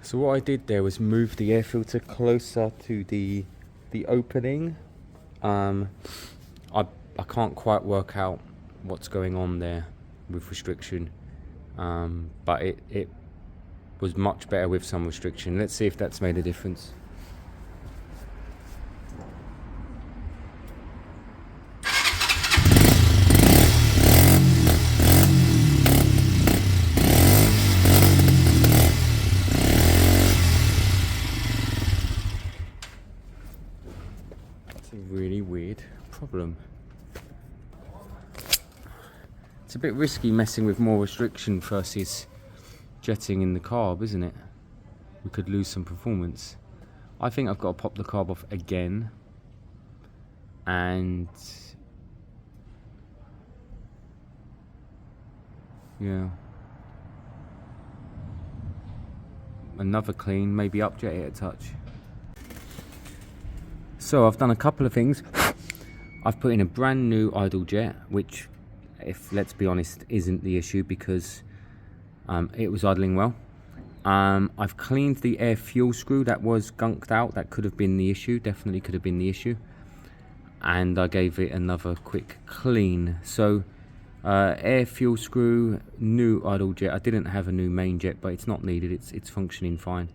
So what I did there was move the air filter closer to the opening. I can't quite work out what's going on there with restriction, but it was much better with some restriction. Let's see if that's made a difference. It's a really weird problem. It's a bit risky messing with more restriction versus jetting in the carb, isn't it? We could lose some performance. I think I've got to pop the carb off again, and yeah, another clean, maybe upjet it a touch. So I've done a couple of things. I've put in a brand new idle jet, which, if let's be honest, isn't the issue because it was idling well. I've cleaned the air fuel screw that was gunked out. That could have been the issue, definitely could have been the issue. And I gave it another quick clean. So air fuel screw, new idle jet. I didn't have a new main jet, but it's not needed. It's functioning fine.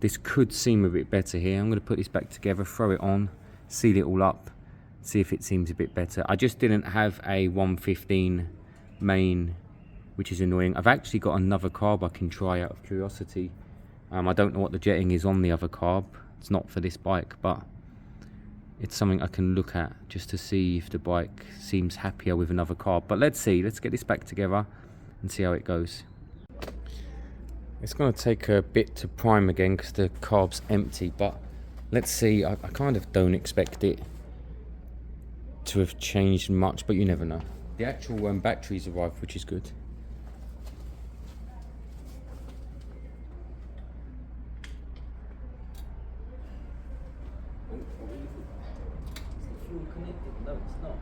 This could seem a bit better here. I'm going to put this back together, throw it on, seal it all up, see if it seems a bit better. I just didn't have a 115 main, which is annoying. I've actually got another carb I can try out of curiosity. I don't know what the jetting is on the other carb. It's not for this bike, but it's something I can look at just to see if the bike seems happier with another carb. But let's see. Let's get this back together and see how it goes. It's going to take a bit to prime again because the carb's empty, but let's see. I kind of don't expect it to have changed much, but you never know. The actual batteries arrived, which is good. Is the fuel connected? No, it's not.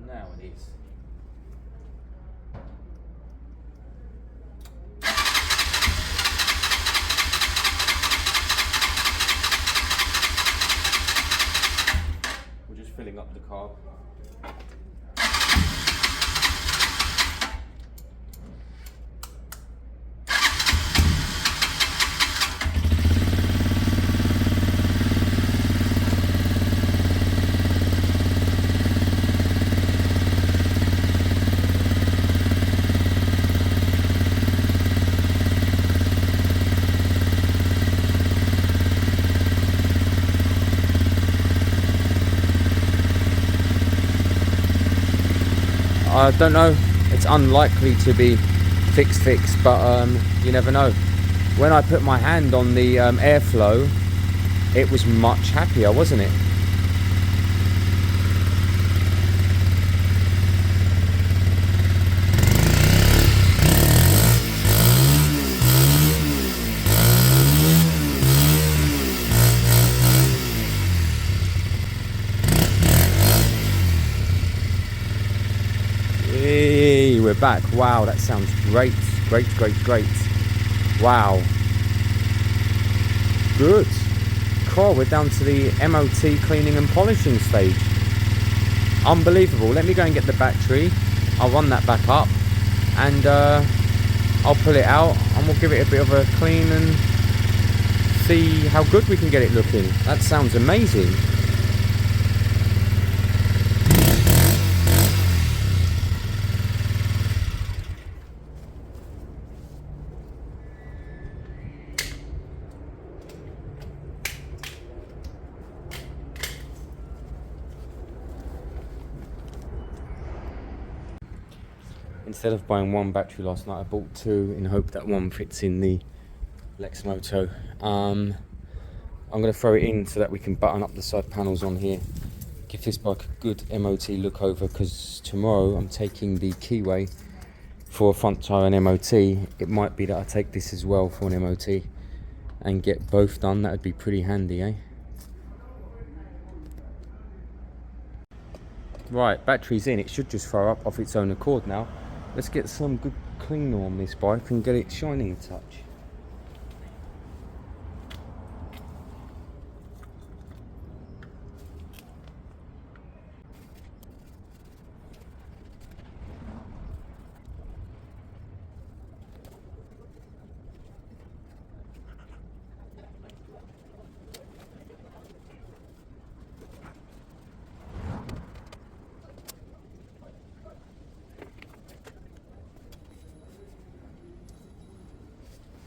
Now it is. We're just filling up the carb. I don't know, it's unlikely to be fixed, but you never know. When I put my hand on the airflow, it was much happier, wasn't it? Hey, we're back. Wow, that sounds great. Great. Wow. Good. Cool, we're down to the MOT cleaning and polishing stage. Unbelievable. Let me go and get the battery. I'll run that back up and I'll pull it out and we'll give it a bit of a clean and see how good we can get it looking. That sounds amazing. Instead of buying one battery last night, I bought two in hope that one fits in the Lexmoto. I'm going to throw it in so that we can button up the side panels on here. Give this bike a good MOT look over, because tomorrow I'm taking the keyway for a front tyre and MOT. It might be that I take this as well for an MOT and get both done. That would be pretty handy, eh? Right, battery's in. It should just fire up off its own accord now. Let's get some good cleaner on this bike and get it shining a touch.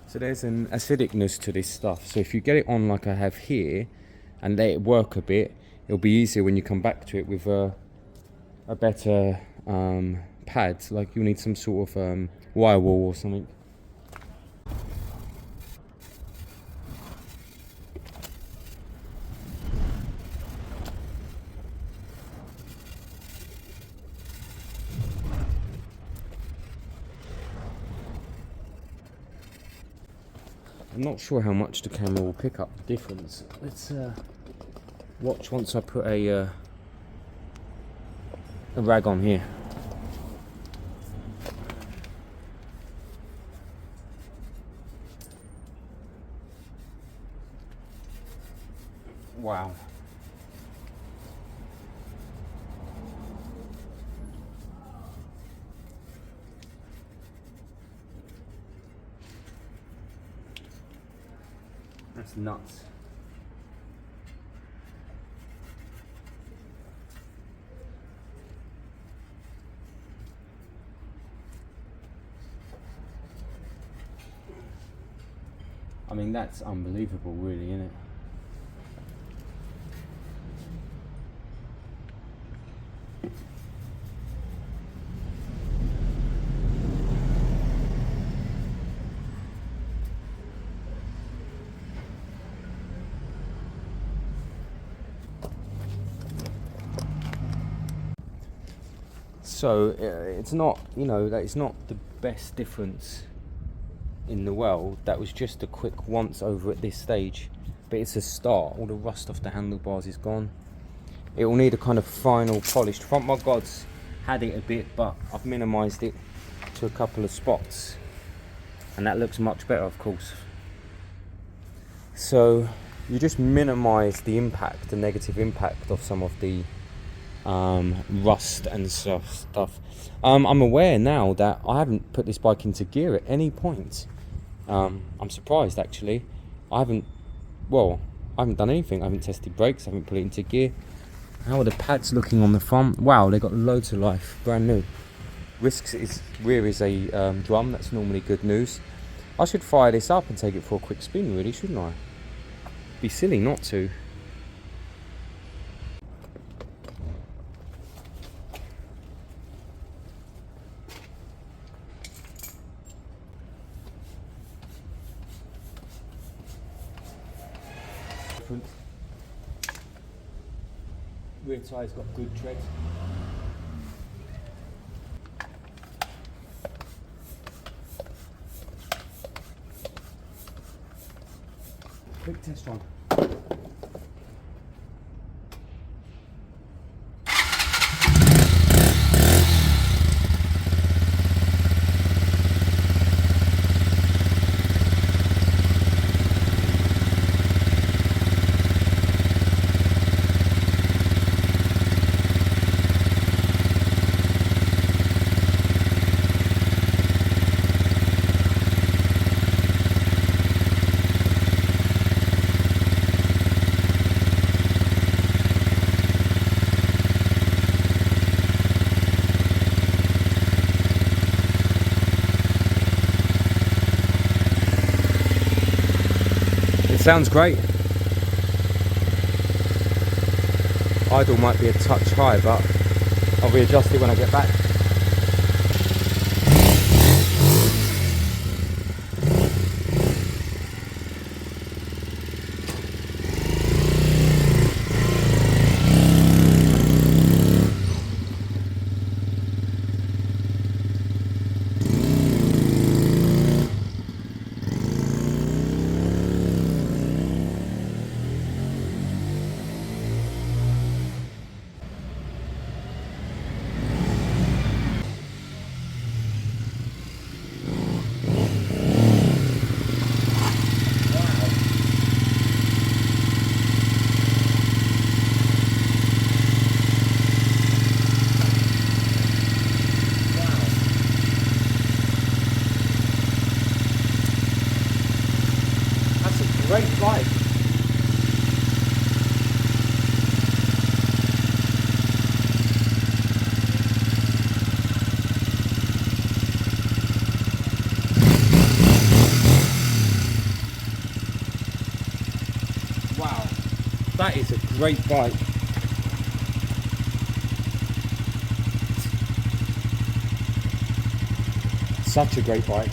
So there's an acidicness to this stuff. So if you get it on like I have here and let it work a bit, it'll be easier when you come back to it with a better pad. Like you'll need some sort of wire wall or something. I'm not sure how much the camera will pick up the difference. Let's watch once I put a rag on here. Wow. That's nuts. I mean, that's unbelievable, really, isn't it? So it's not, you know, that is not the best difference in the world. That was just a quick once over at this stage, but it's a start. All the rust off the handlebars is gone. It will need a kind of final polished. Front mudguards had it a bit, but I've minimised it to a couple of spots, and that looks much better, of course. So you just minimise the impact, the negative impact of some of the rust and stuff. I'm aware now that I haven't put this bike into gear at any point. I'm surprised, actually. I haven't done anything. I haven't tested brakes, I haven't put it into gear. How are the pads looking on the front? Wow, they got loads of life, brand new. Rear is a drum. That's normally good news. I should fire this up and take it for a quick spin, really, shouldn't I? Be silly not to. Rear tyre's got good tread. Quick test run. Sounds great. Idle might be a touch high, but I'll readjust it when I get back. great bike. Wow, that is a great bike. Such a great bike.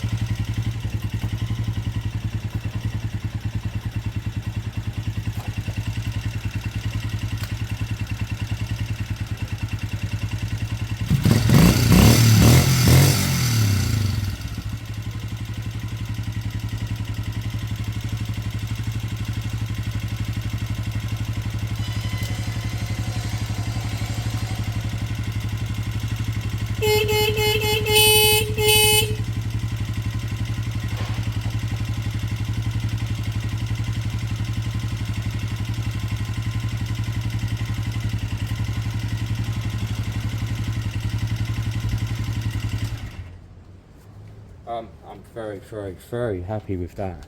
I'm very, very, very happy with that.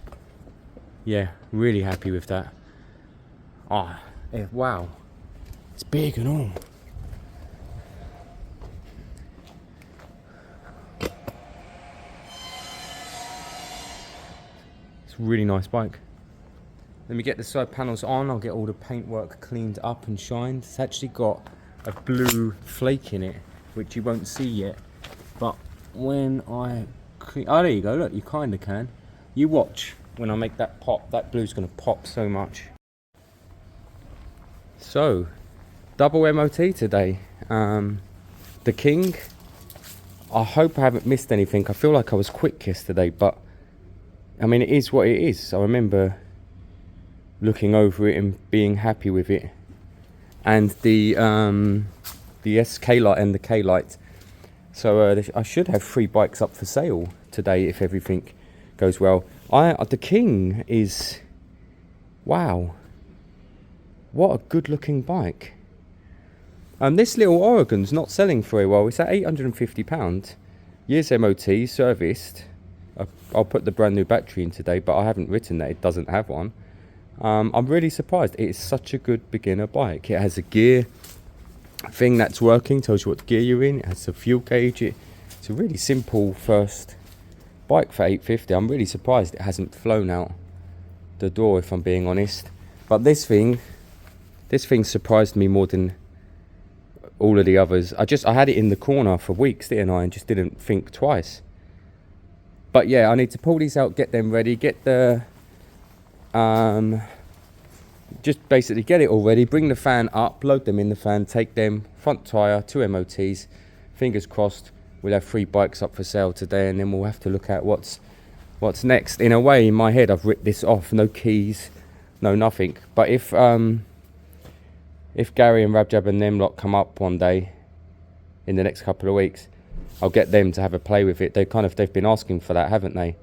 Yeah, really happy with that. Ah, wow, it's big and all. It's a really nice bike. Let me get the side panels on. I'll get all the paintwork cleaned up and shined. It's actually got a blue flake in it, which you won't see yet. But when I oh, there you go, look, you kind of can. You watch when I make that pop. That blue's going to pop so much. So, double MOT today. The King. I hope I haven't missed anything. I feel like I was quick yesterday, but I mean, it is what it is. I remember looking over it and being happy with it. And the SK light and the K light. So I should have 3 bikes up for sale today if everything goes well. The King is, wow, what a good looking bike. This little Oregon's not selling very well. It's at £850. Years MOT, serviced. I'll put the brand new battery in today, but I haven't written that it doesn't have one. I'm really surprised. It's such a good beginner bike. It has a gear thing that's working, tells you what gear you're in. It has a fuel gauge. It's a really simple first bike for £850. I'm really surprised it hasn't flown out the door, if I'm being honest. But this thing surprised me more than all of the others. I had it in the corner for weeks, didn't I, and just didn't think twice. But yeah, I need to pull these out, get them ready, get the just basically get it all ready, bring the fan up, load them in the fan, take them, front tyre, 2 MOTs, fingers crossed we'll have 3 bikes up for sale today, and then we'll have to look at what's next. In a way, in my head, I've ripped this off, no keys, no nothing. But if Gary and Rabjab and them lot come up one day in the next couple of weeks, I'll get them to have a play with it. They've been asking for that, haven't they?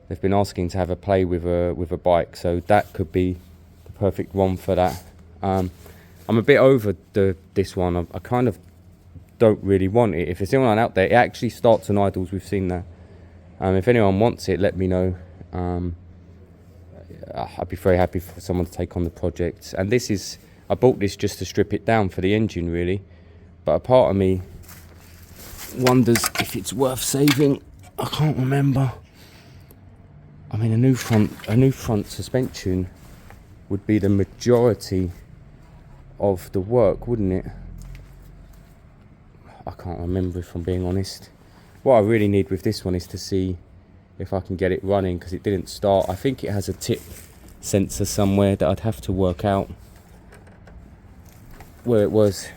They've been asking to have a play with a bike, so that could be the perfect one for that. I'm a bit over this one. I kind of don't really want it. If there's anyone out there, it actually starts and idles. We've seen that. If anyone wants it, let me know. I'd be very happy for someone to take on the project. And I bought this just to strip it down for the engine, really. But a part of me wonders if it's worth saving. I can't remember. I mean, a new front suspension would be the majority of the work, wouldn't it? I can't remember, if I'm being honest. What I really need with this one is to see if I can get it running, because it didn't start. I think it has a tip sensor somewhere that I'd have to work out where it was.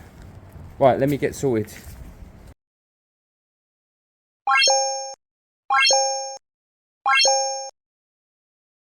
Right, let me get sorted.